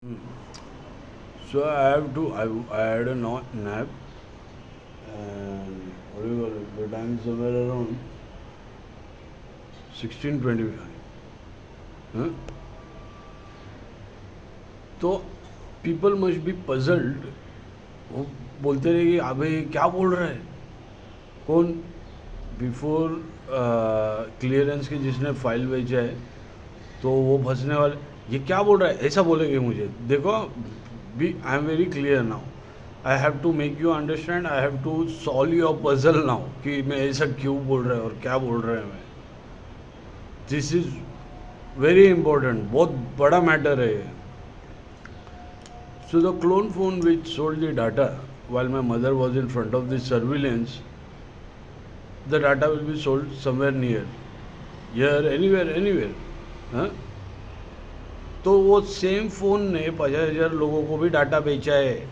Hmm. So I had a nap, and what do you call it? The time is somewhere around 16:25. Huh? तो people must be puzzled. वो बोलते रहे कि अबे ये क्या बोल रहा है? कौन? बिफोर क्लियरेंस के जिसने फाइल भेजा है, तो वो फंसने वाले ये क्या बोल रहा है ऐसा बोलेंगे मुझे। देखो, be I am very clear now. I have to make you understand, I have to solve your puzzle now कि मैं ऐसा क्यों बोल रहा है और क्या बोल रहा है मैं। दिस इज वेरी इंपॉर्टेंट, बहुत बड़ा मैटर है ये। So the clone phone which sold the data while my mother was in front of the surveillance, the data will be sold somewhere near, here, anywhere. हाँ? तो वो same phone ने 50,000 लोगों को भी डाटा बेचा है।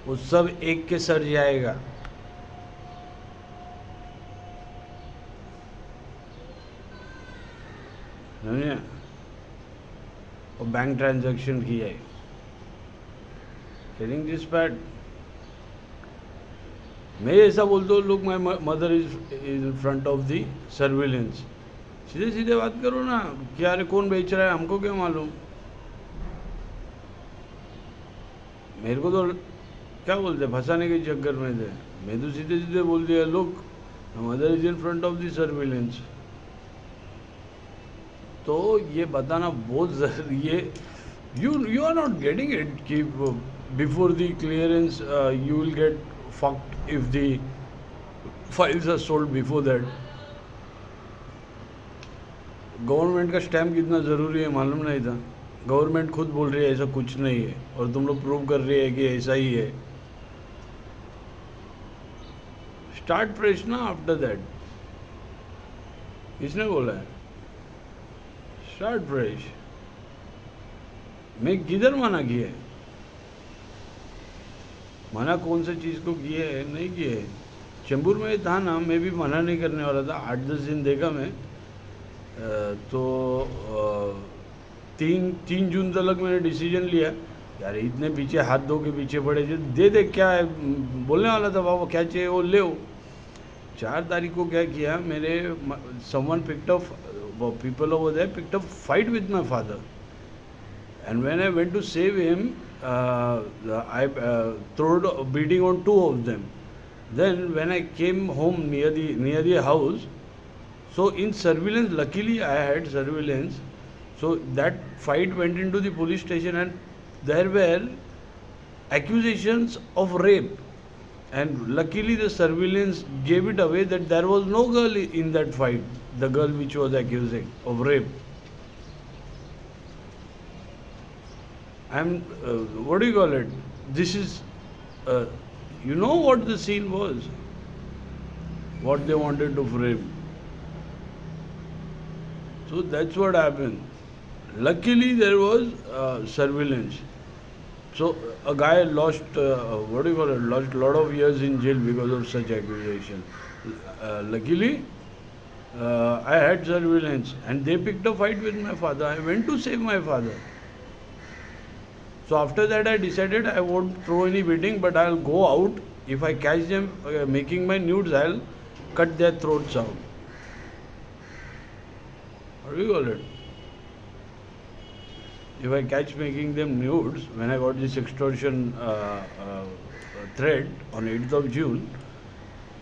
वो सब एक के सर जाएगा। समझे? और बैंक ट्रांजैक्शन किया है। टेलिंग दिस पैट, मैं ऐसा बोलता हूँ, look my mother is in front of the surveillance. सीधे सीधे बात करो ना कि अरे कौन बेच रहा है, हमको क्या मालूम। मेरे को तो क्या बोलते फंसाने के चक्कर में थे। मैं तो सीधे सीधे बोल दिया, look mother is in front of the surveillance. तो ये बताना बहुत जरूरी है। You are not getting it कि before the clearance you will get fucked if the files are sold before that. Government का स्टैम्प कितना ज़रूरी है मालूम नहीं था। गवर्नमेंट खुद बोल रही है ऐसा कुछ नहीं है, और तुम लोग प्रूव कर रही है कि ऐसा ही है। स्टार्ट फ्रेश ना आफ्टर दैट। किसने बोला है स्टार्ट फ्रेश? मैं किधर मना किया है? मना कौन सी चीज़ को किए है, नहीं किए है। चेंबूर में था ना, मैं भी मना नहीं करने वाला था। 8-10 दिन देखा मैं। तो 3 जून तक मैंने डिसीजन लिया, यार इतने पीछे हाथ धो के पीछे पड़े जो दे दे, क्या है बोलने वाला था, बाबा क्या चाहिए वो ले। 4 तारीख को क्या किया मेरे, someone picked up, people over there picked up fight with my father, and when I went to save him, I throwed beating on two of them. Then when I came home near the house, so in surveillance, luckily I had surveillance, so that fight went into the police station, and there were accusations of rape, and luckily the surveillance gave it away that there was no girl in that fight, the girl which was accusing of rape. I'm what do you call it? This is, uh, you know what the scene was, what they wanted to frame. So that's what happened. Luckily, there was surveillance. So a guy lost, what do you call it? Lost a lot of years in jail because of such accusation. Luckily, I had surveillance, and they picked a fight with my father. I went to save my father. So after that, I decided I won't throw any beating, but I'll go out. If I catch them making my nudes, I'll cut their throats out. What do you call it? If I catch making them nudes, when I got this extortion threat on 8th of June,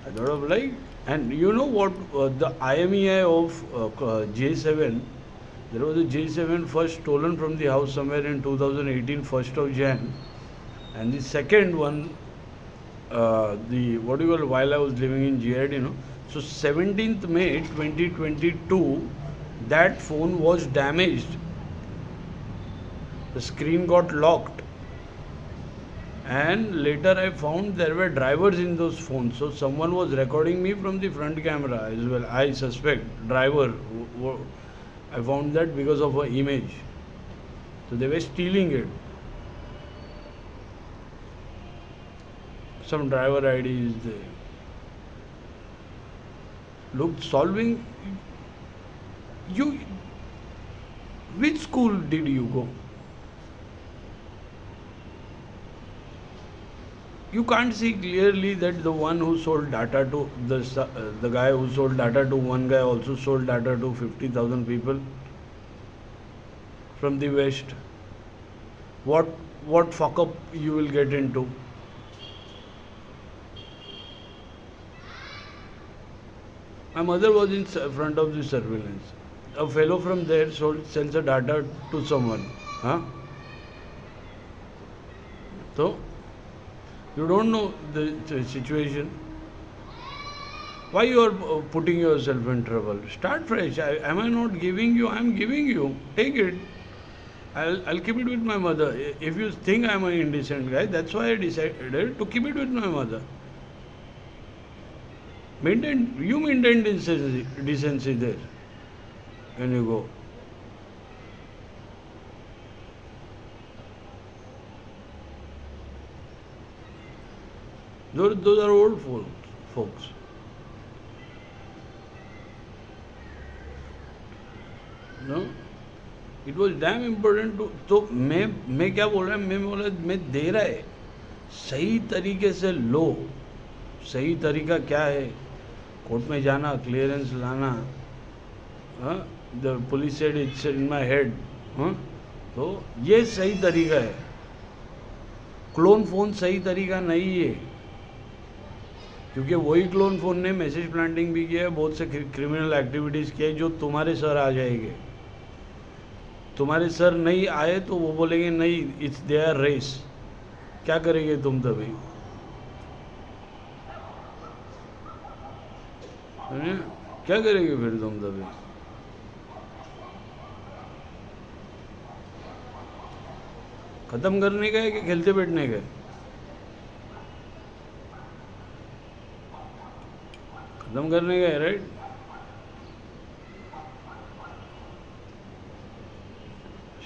I thought of like, and you know what, the IMEI of J7, there was a J7 first stolen from the house somewhere in 2018, 1st of Jan, and the second one, the what do you call it, while I was living in GID, so 17th May 2022, that phone was damaged. The screen got locked, and later I found there were drivers in those phones. So someone was recording me from the front camera as well. I suspect driver. I found that because of an image. So they were stealing it. Some driver ID is there. Look, solving. You. Which school did you go? You can't see clearly that the one who sold data to the guy who sold data to one guy also sold data to 50,000 people from the West. What fuck up you will get into? My mother was in front of the surveillance. A fellow from there sells a data to someone. Huh? So, you don't know the situation. Why you are putting yourself in trouble? Start fresh. Am I not giving you? I am giving you. Take it. I'll keep it with my mother. If you think I'm an indecent guy, that's why I decided to keep it with my mother. You maintain decency there when you go. Those are old folks. No? It was damn important to. तो मैं क्या बोल रहा है, मैं बोला मैं दे रहा है, सही तरीके से लो. सही तरीका क्या है? कोर्ट में जाना, क्लियरेंस लाना. The police said it's in my head. तो ये सही तरीका है. क्लोन फ़ोन सही तरीका नहीं है, क्योंकि वही क्लोन फ़ोन ने मैसेज प्लांटिंग भी किया है, बहुत से क्रिमिनल एक्टिविटीज़ किए जो तुम्हारे सर आ जाएंगे. तुम्हारे सर नहीं आए तो वो बोलेंगे नहीं, इट्स देयर रेस. क्या करेंगे तुम तभी? क्या करेंगे फिर तुम तभी? खत्म करने का है कि खेलते बैठने का है? खत्म करने का है, राइट?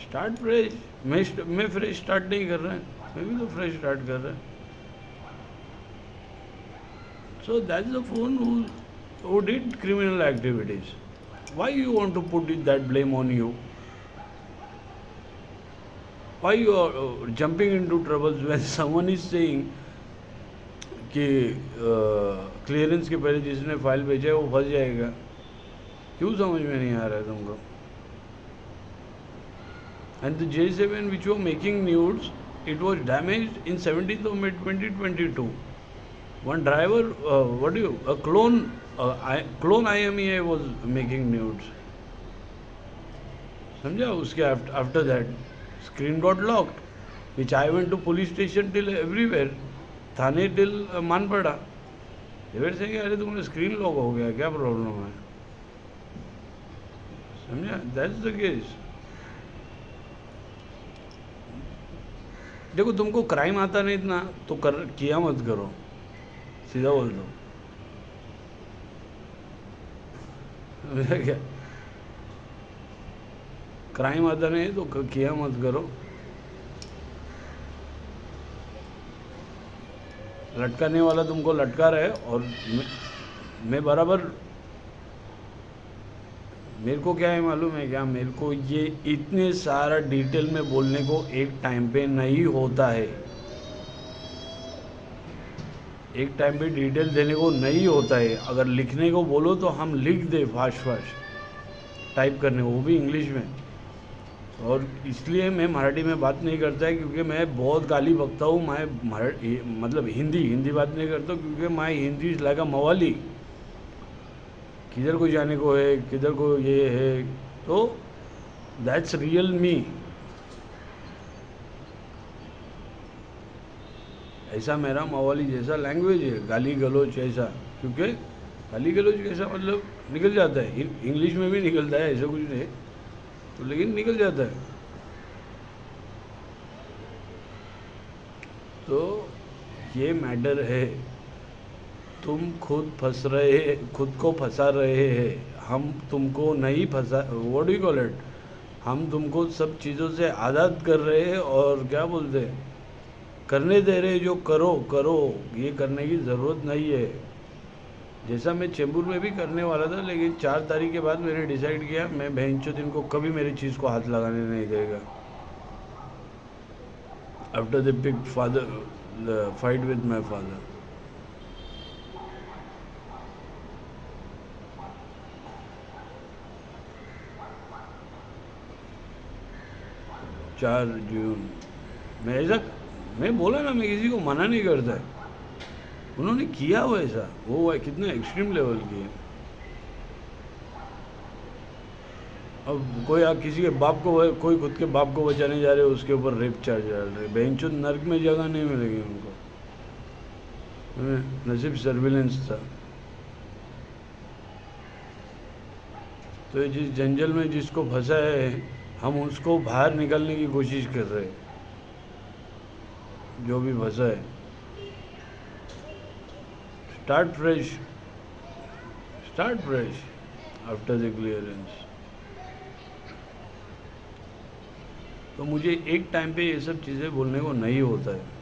Start fresh. मैं फ्रेश स्टार्ट नहीं कर रहा है, मैं भी तो फ्रेश स्टार्ट कर रहा है. So that's the phone who did criminal activities. Why you want to put that blame on you? Why you are jumping into troubles when someone is saying कि क्लियरेंस के पहले जिसने फाइल भेजा है वो फंस जाएगा? क्यों समझ में नहीं आ रहा है तुमको? And the J7 which were making nudes, it was damaged in 17th of May 2022. One driver, a clone IMEI was making nudes. समझा? उसके after that screen got locked, which I went to police station till everywhere, Thane till मानपड़ा. They were saying अरे तुम्हारा screen lock हो गया, क्या problem है? समझा? That's the case. देखो, तुमको क्राइम आता नहीं इतना तो किया मत करो, सीधा बोल दो. क्या क्राइम आता नहीं तो किया मत करो. लटकाने वाला तुमको लटका रहा है और मैं बराबर. मेरे को क्या है मालूम है क्या? मेरे को ये इतने सारा डिटेल में बोलने को एक टाइम पे नहीं होता है. एक टाइम पे डिटेल देने को नहीं होता है. अगर लिखने को बोलो तो हम लिख दे फास्ट टाइप करने को, वो भी इंग्लिश में. और इसलिए मैं मराठी में बात नहीं करता है क्योंकि मैं बहुत गाली बकता हूँ. मैं मतलब हिंदी बात नहीं करता क्योंकि मैं हिंदी इज़ लाइक अ मवाली. किधर को जाने को है, किधर को ये है, तो दैट्स रियल मी. ऐसा मेरा मवाली जैसा लैंग्वेज है, गाली गलोच ऐसा. क्योंकि गाली गलोच कैसा मतलब निकल जाता है, इंग्लिश में भी निकलता है, ऐसा कुछ नहीं तो, लेकिन निकल जाता है. तो ये मैटर है. तुम खुद को फंसा रहे हैं. हम तुमको नहीं फंसा, what do you call it, हम तुमको सब चीज़ों से आज़ाद कर रहे हैं और क्या बोलते हैं, करने दे रहे. जो करो, ये करने की ज़रूरत नहीं है. जैसा मैं चेंबूर में भी करने वाला था, लेकिन 4 तारीख के बाद मैंने डिसाइड किया मैं बहनचोद इनको कभी मेरी चीज़ को हाथ लगाने नहीं देगा. After the pick fight with my father. चार जून मैं बोला ना, मैं किसी को मना नहीं करता। उन्होंने किया वो ऐसा, वो कितना एक्सट्रीम लेवल की है। अब कोई किसी के बाप को, कोई खुद के बाप को बचाने जा रहे, उसके ऊपर रेप चार्ज डाल रहे। बेंचो नर्क में जगह नहीं मिलेगी उनको। नसीब सर्विलेंस था। तो जिस जंजल में जिसको फंसा है, हम उसको बाहर निकलने की कोशिश कर रहे हैं, जो भी फंसा है। Start fresh after the clearance. तो मुझे एक टाइम पे ये सब चीज़ें बोलने को नहीं होता है।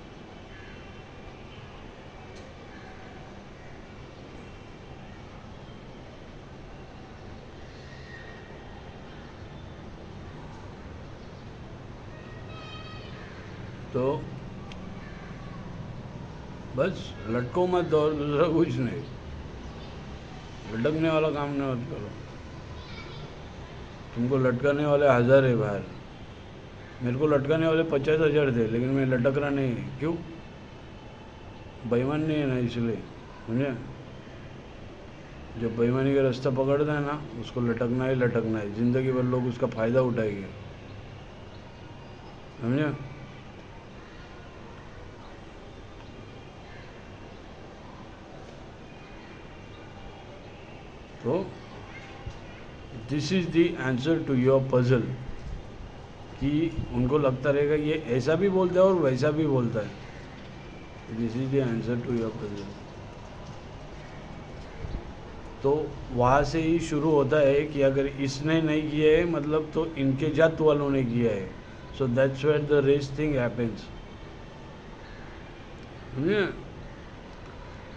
तो बस लटको मत, और दूसरा कुछ नहीं। लटकने वाला काम नहीं मत करो। तुमको लटकाने वाले 1000 है बाहर। मेरे को लटकाने वाले 50,000 थे, लेकिन मैं लटक रहा नहीं। क्यों? बेईमान नहीं है ना, इसलिए। समझे? जो बेईमानी का रास्ता पकड़ता है ना, उसको लटकना ही लटकना है। ज़िंदगी भर लोग उसका फ़ायदा उठाएंगे। समझे? तो this is the answer to your puzzle, कि उनको लगता रहेगा ये ऐसा भी बोलता है और वैसा भी बोलता है। This is the answer to your puzzle. तो वहाँ से ही शुरू होता है कि अगर इसने नहीं किया है, मतलब तो इनके जात वालों ने किया है। So that's where the race thing happens.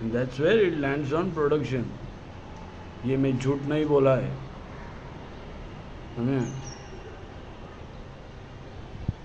That's where it lands on production. ये मैं झूठ नहीं बोला है।